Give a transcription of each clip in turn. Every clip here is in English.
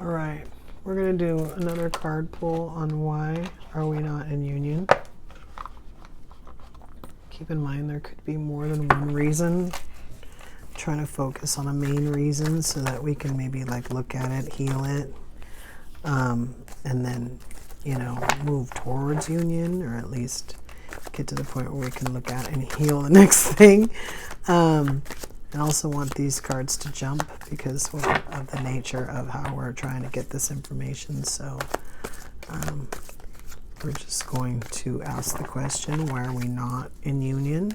All right, we're gonna do another card pull on why are we not in union. Keep in mind there could be more than one reason. I'm trying to focus on a main reason so that we can maybe like look at it, heal it, and then, you know, move towards union, or at least get to the point where we can look at and heal the next thing. I also want these cards to jump because of the nature of how we're trying to get this information. So we're just going to ask the question, why are we not in union?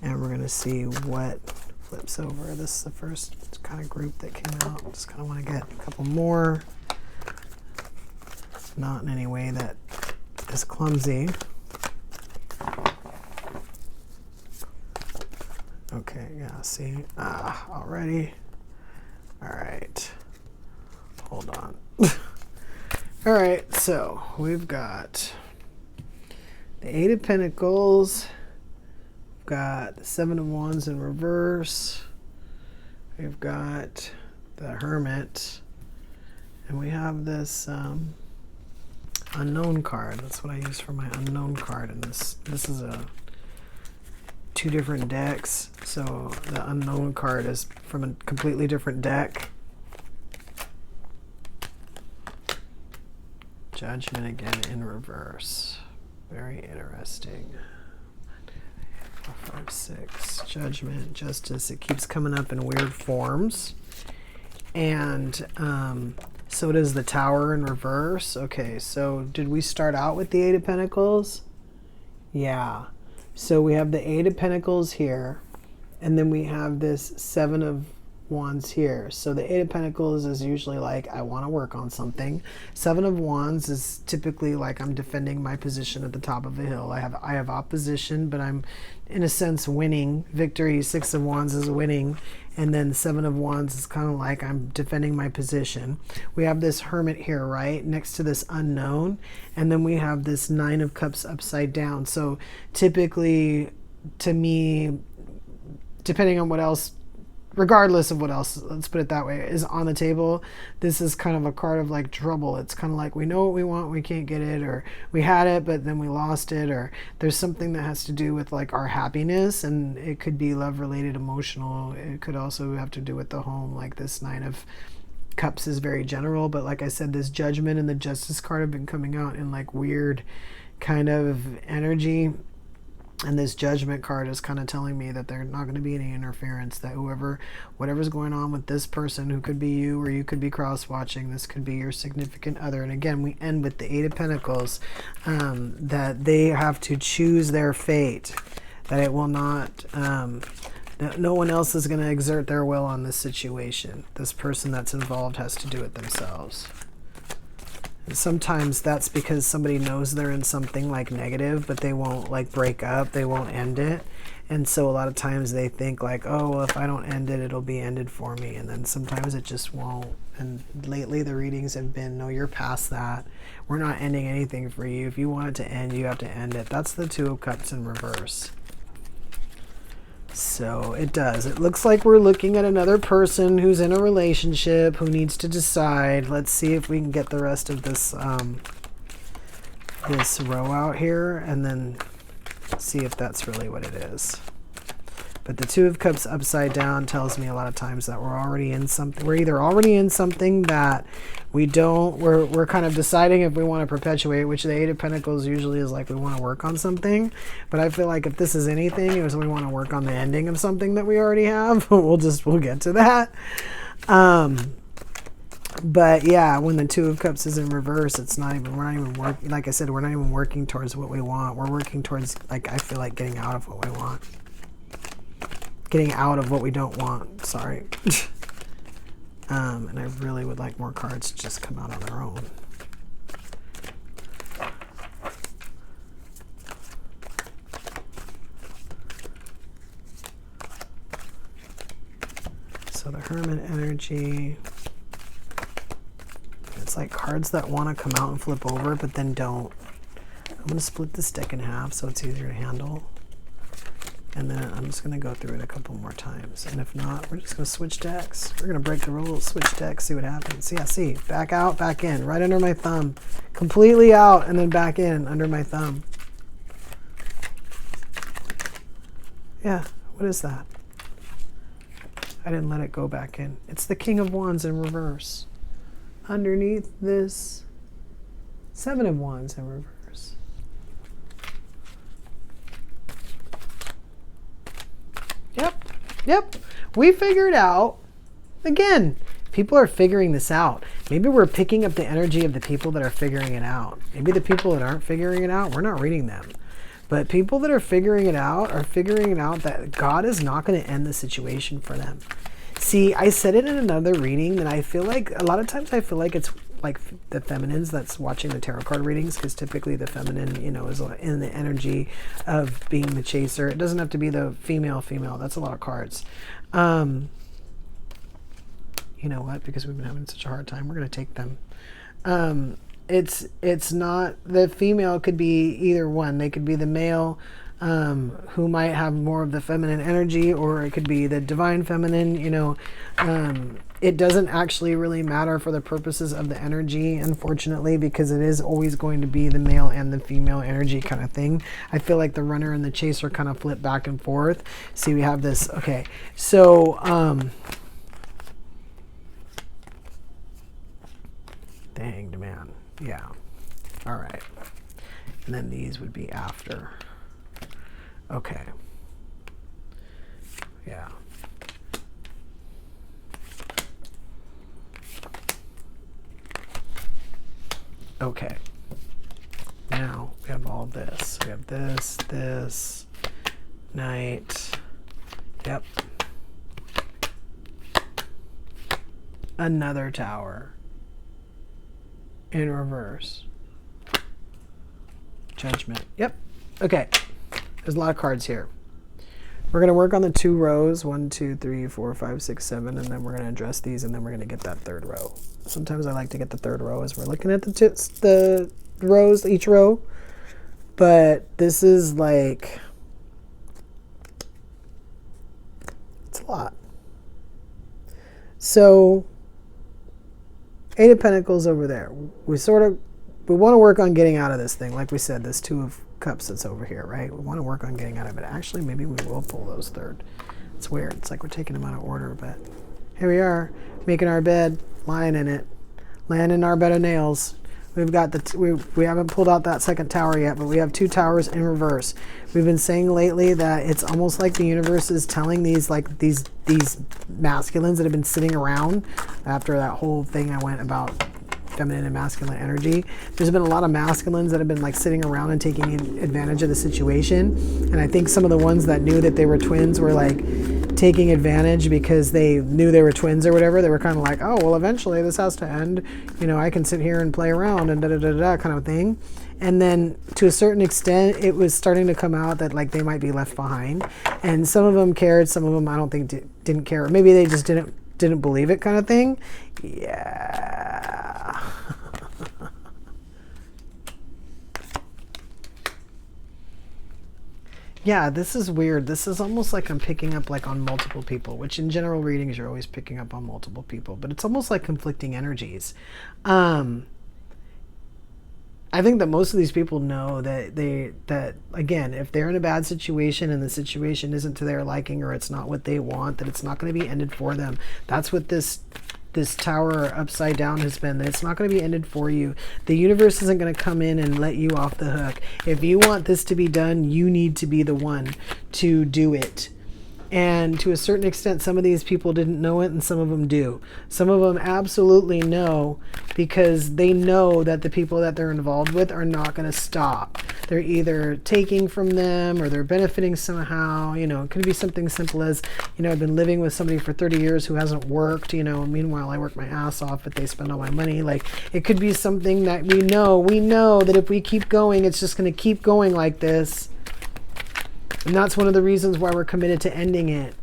And we're going to see what flips over. This is the first kind of group that came out. Just kind of want to get a couple more. Not in any way that is clumsy. Okay, yeah, see? Already. All right. Hold on. All right, so we've got the Eight of Pentacles. We've got the Seven of Wands in reverse. We've got the Hermit. And we have this unknown card. That's what I use for my unknown card. And this is two different decks. So the unknown card is from a completely different deck. Judgment again in reverse. Very interesting. 4, 5, 6. Judgment, justice. It keeps coming up in weird forms. And so does the Tower in reverse. Okay, so did we start out with the Eight of Pentacles? Yeah. So we have the Eight of Pentacles here, and then we have this Seven of Wands here. So the Eight of Pentacles is usually like, I want to work on something. Seven of Wands is typically like I'm defending my position at the top of a hill. I have opposition, but I'm in a sense winning. Victory. Six of Wands is winning. And then Seven of Wands is kind of like I'm defending my position. We have this Hermit here, right, next to this unknown. And then we have this Nine of Cups upside down. So typically, to me, depending on what else, regardless of what else, let's put it that way, is on the table, this is kind of a card of like trouble. It's kind of like we know what we want, we can't get it, or we had it but then we lost it, or there's something that has to do with like our happiness, and it could be love related, emotional. It could also have to do with the home. Like this Nine of Cups is very general, but like I said, this Judgment and the Justice card have been coming out in like weird kind of energy. And this Judgment card is kind of telling me that there's not going to be any interference, that whatever's going on with this person, who could be you or you could be cross-watching, this could be your significant other. And again, we end with the Eight of Pentacles, that they have to choose their fate, that it will not, no one else is going to exert their will on this situation. This person that's involved has to do it themselves. Sometimes that's because somebody knows they're in something like negative, but they won't like break up, they won't end it. And so a lot of times they think like, oh, well, if I don't end it, it'll be ended for me. And then sometimes it just won't. And lately the readings have been, no, you're past that. We're not ending anything for you. If you want it to end, you have to end it. That's the Two of Cups in reverse. So it does. It looks like we're looking at another person who's in a relationship, who needs to decide. Let's see if we can get the rest of this this row out here, and then see if that's really what it is. But the Two of Cups upside down tells me a lot of times that we're already in something. We're either already in something that we don't, we're kind of deciding if we want to perpetuate, which the Eight of Pentacles usually is like we want to work on something. But I feel like if this is anything, it was we want to work on the ending of something that we already have. we'll get to that. But yeah, when the Two of Cups is in reverse, we're not even working, like I said, we're not even working towards what we want. We're working towards, like, I feel like getting out of what we want. Getting out of what we don't want, sorry. And I really would like more cards to just come out on their own. So the Hermit energy, it's like cards that want to come out and flip over, but then don't. I'm going to split this deck in half so it's easier to handle. And then I'm just going to go through it a couple more times. And if not, we're just going to switch decks. We're going to break the rules, switch decks, see what happens. Yeah, see, back out, back in, right under my thumb. Completely out and then back in under my thumb. Yeah, what is that? I didn't let it go back in. It's the King of Wands in reverse. Underneath this, 7 of Wands in reverse. Yep, we figured out. Again, people are figuring this out. Maybe we're picking up the energy of the people that are figuring it out. Maybe the people that aren't figuring it out, we're not reading them. But people that are figuring it out are figuring it out that God is not going to end the situation for them. See, I said it in another reading that I feel like, a lot of times I feel like it's like the feminines that's watching the tarot card readings, because typically the feminine, you know, is in the energy of being the chaser. It doesn't have to be the female. That's a lot of cards. You know what? Because we've been having such a hard time, we're going to take them. It's not, the female could be either one. They could be the male, who might have more of the feminine energy, or it could be the divine feminine, you know. It doesn't actually really matter for the purposes of the energy, unfortunately, because it is always going to be the male and the female energy kind of thing. I feel like the runner and the chaser kind of flip back and forth. See, we have this. Okay, so the Hanged Man. Yeah. All right. And then these would be after. Okay. Yeah. Okay. Now we have all this. We have this, Knight. Yep. Another Tower. In reverse. Judgment. Yep. Okay. There's a lot of cards here. We're going to work on the 2 rows, 1, 2, 3, 4, 5, 6, 7, and then we're going to address these, and then we're going to get that 3rd row. Sometimes I like to get the 3rd row as we're looking at the rows, each row. But this is like, it's a lot. So 8 of Pentacles over there. We want to work on getting out of this thing. Like we said, this 2 of Cups that's over here, right? We want to work on getting out of it. Actually, maybe we will pull those 3rd. It's weird. It's like we're taking them out of order, but here we are, making our bed, lying in it, laying in our bed of nails. We've got we haven't pulled out that 2nd tower yet, but we have 2 towers in reverse. We've been saying lately that it's almost like the universe is telling these masculines that have been sitting around after that whole thing I went about feminine and masculine energy. There's been a lot of masculines that have been like sitting around and taking advantage of the situation. And I think some of the ones that knew that they were twins were like taking advantage because they knew they were twins or whatever. They were kind of like, oh, well, eventually this has to end. You know, I can sit here and play around and da-da-da-da kind of thing. And then to a certain extent, it was starting to come out that like they might be left behind. And some of them cared, some of them I don't think didn't care. Or maybe they just didn't believe it kind of thing. Yeah. Yeah, this is weird. This is almost like I'm picking up like on multiple people, which in general readings you're always picking up on multiple people, but it's almost like conflicting energies. I think that most of these people know that again, if they're in a bad situation and the situation isn't to their liking or it's not what they want, that it's not going to be ended for them. That's what this tower upside down has been, that it's not going to be ended for you. The universe isn't going to come in and let you off the hook. If you want this to be done, you need to be the one to do it. And to a certain extent, some of these people didn't know it and some of them do. Some of them absolutely know because they know that the people that they're involved with are not going to stop. They're either taking from them or they're benefiting somehow. You know, it could be something simple as, you know, I've been living with somebody for 30 years who hasn't worked, you know, meanwhile I work my ass off, but they spend all my money. Like, it could be something that we know that if we keep going, it's just going to keep going like this. And that's one of the reasons why we're committed to ending it.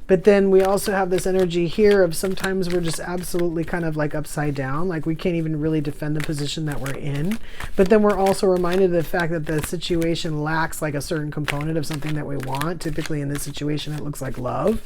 But then we also have this energy here of sometimes we're just absolutely kind of like upside down, like we can't even really defend the position that we're in. But then we're also reminded of the fact that the situation lacks like a certain component of something that we want. Typically in this situation, it looks like love.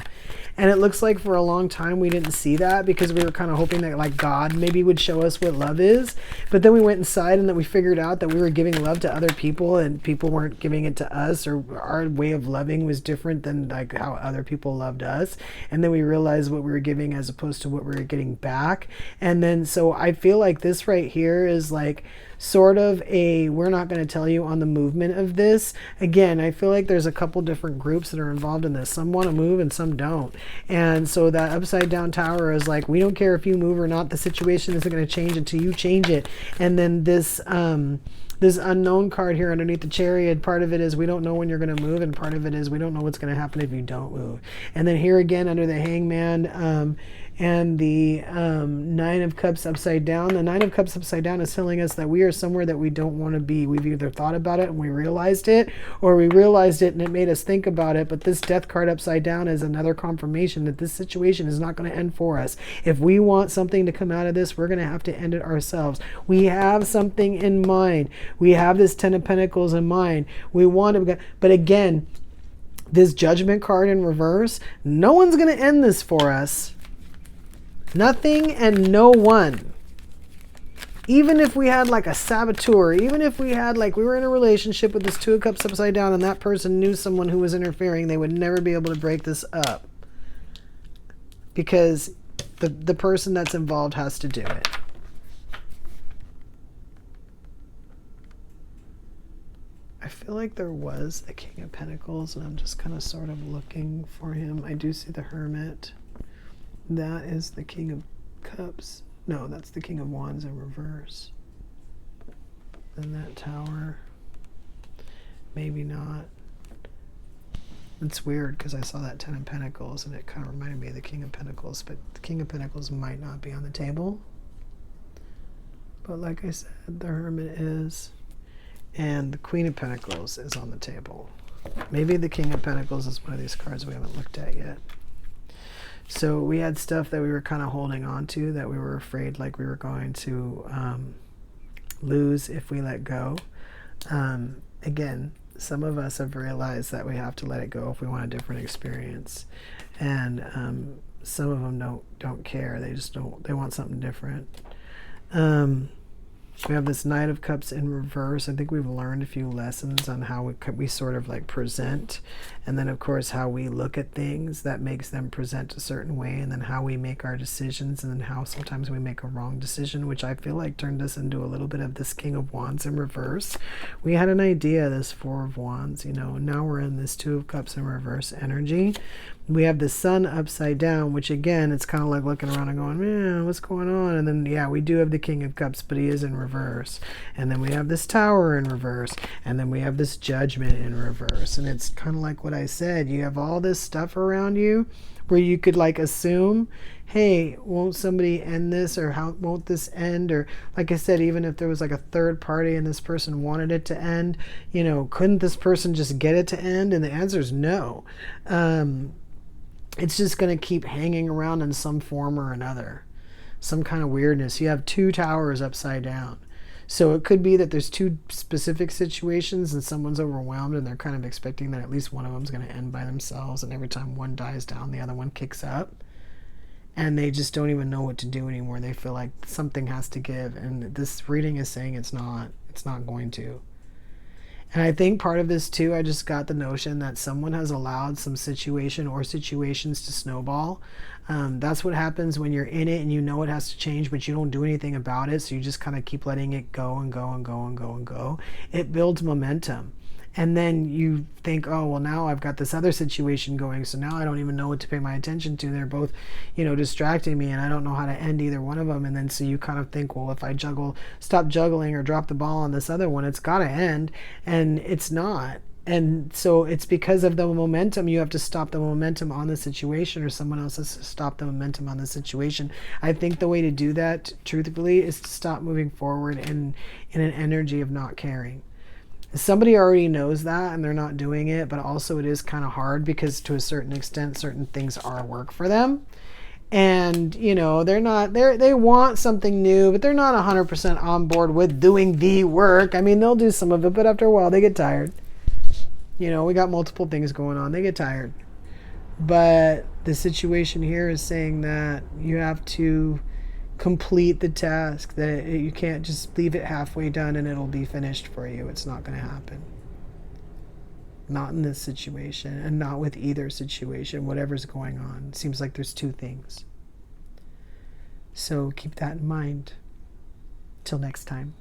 And it looks like for a long time we didn't see that because we were kind of hoping that like God maybe would show us what love is. But then we went inside and then we figured out that we were giving love to other people and people weren't giving it to us, or our way of loving was different than like how other people loved us. And then we realized what we were giving as opposed to what we were getting back. And then so I feel like this right here is like sort of a, we're not going to tell you on the movement of this. Again, I feel like there's a couple different groups that are involved in this. Some want to move and some don't. And so that upside down tower is like, we don't care if you move or not. The situation isn't going to change until you change it. And then this unknown card here underneath the Chariot, part of it is we don't know when you're going to move, and part of it is we don't know what's going to happen if you don't move. And then here again under the Hangman and the Nine of Cups upside down. The Nine of Cups upside down is telling us that we are somewhere that we don't want to be. We've either thought about it and we realized it, or we realized it and it made us think about it. But this Death card upside down is another confirmation that this situation is not going to end for us. If we want something to come out of this, we're going to have to end it ourselves. We have something in mind. We have this Ten of Pentacles in mind. We want to, but again, this Judgment card in reverse, no one's going to end this for us. Nothing and no one. Even if we had like a saboteur, even if we had like, we were in a relationship with this Two of Cups upside down and that person knew someone who was interfering, they would never be able to break this up. Because the person that's involved has to do it. I feel like there was a King of Pentacles and I'm just kind of sort of looking for him. I do see the Hermit. That is the King of Cups. No, that's the King of Wands in reverse. And that Tower. Maybe not. It's weird because I saw that Ten of Pentacles and it kind of reminded me of the King of Pentacles. But the King of Pentacles might not be on the table. But like I said, the Hermit is. And the Queen of Pentacles is on the table. Maybe the King of Pentacles is one of these cards we haven't looked at yet. So we had stuff that we were kind of holding on to that we were afraid like we were going to lose if we let go. Again, some of us have realized that we have to let it go if we want a different experience. And some of them don't care. They just don't, they want something different. We have this Knight of Cups in reverse. I think we've learned a few lessons on how we sort of like present. And then, of course, how we look at things that makes them present a certain way. And then how we make our decisions. And then how sometimes we make a wrong decision, which I feel like turned us into a little bit of this King of Wands in reverse. We had an idea, this Four of Wands, you know. Now we're in this Two of Cups in reverse energy. We have the Sun upside down, which again, it's kind of like looking around and going, man, what's going on? And then, yeah, we do have the King of Cups, but he is in reverse. And then we have this Tower in reverse. And then we have this Judgment in reverse. And it's kind of like what I said. You have all this stuff around you where you could like assume, hey, won't somebody end this? Or how won't this end? Or like I said, even if there was like a third party and this person wanted it to end, you know, couldn't this person just get it to end? And the answer is no. It's just going to keep hanging around in some form or another. Some kind of weirdness. You have two towers upside down. So it could be that there's two specific situations and someone's overwhelmed and they're kind of expecting that at least one of them is going to end by themselves. And every time one dies down, the other one kicks up. And they just don't even know what to do anymore. They feel like something has to give. And this reading is saying it's not going to. And I think part of this too, I just got the notion that someone has allowed some situation or situations to snowball. That's what happens when you're in it and you know it has to change, but you don't do anything about it. So you just kind of keep letting it go and go and go and go and go. It builds momentum. And then you think, oh, well, now I've got this other situation going, so now I don't even know what to pay my attention to. They're both, you know, distracting me, and I don't know how to end either one of them. And then so you kind of think, well, if I stop juggling or drop the ball on this other one, it's got to end. And it's not. And so it's because of the momentum. You have to stop the momentum on the situation, or someone else has to stop the momentum on the situation. I think the way to do that, truthfully, is to stop moving forward in an energy of not caring. Somebody already knows that and they're not doing it, but also it is kind of hard because to a certain extent, certain things are work for them. And they want something new, but they're not 100% on board with doing the work. I mean, they'll do some of it, but after a while they get tired. We got multiple things going on. They get tired. But the situation here is saying that you have to complete the task, that you can't just leave it halfway done and it'll be finished for you. It's not going to happen. Not in this situation, and not with either situation, whatever's going on. It seems like there's two things. So keep that in mind. Till next time.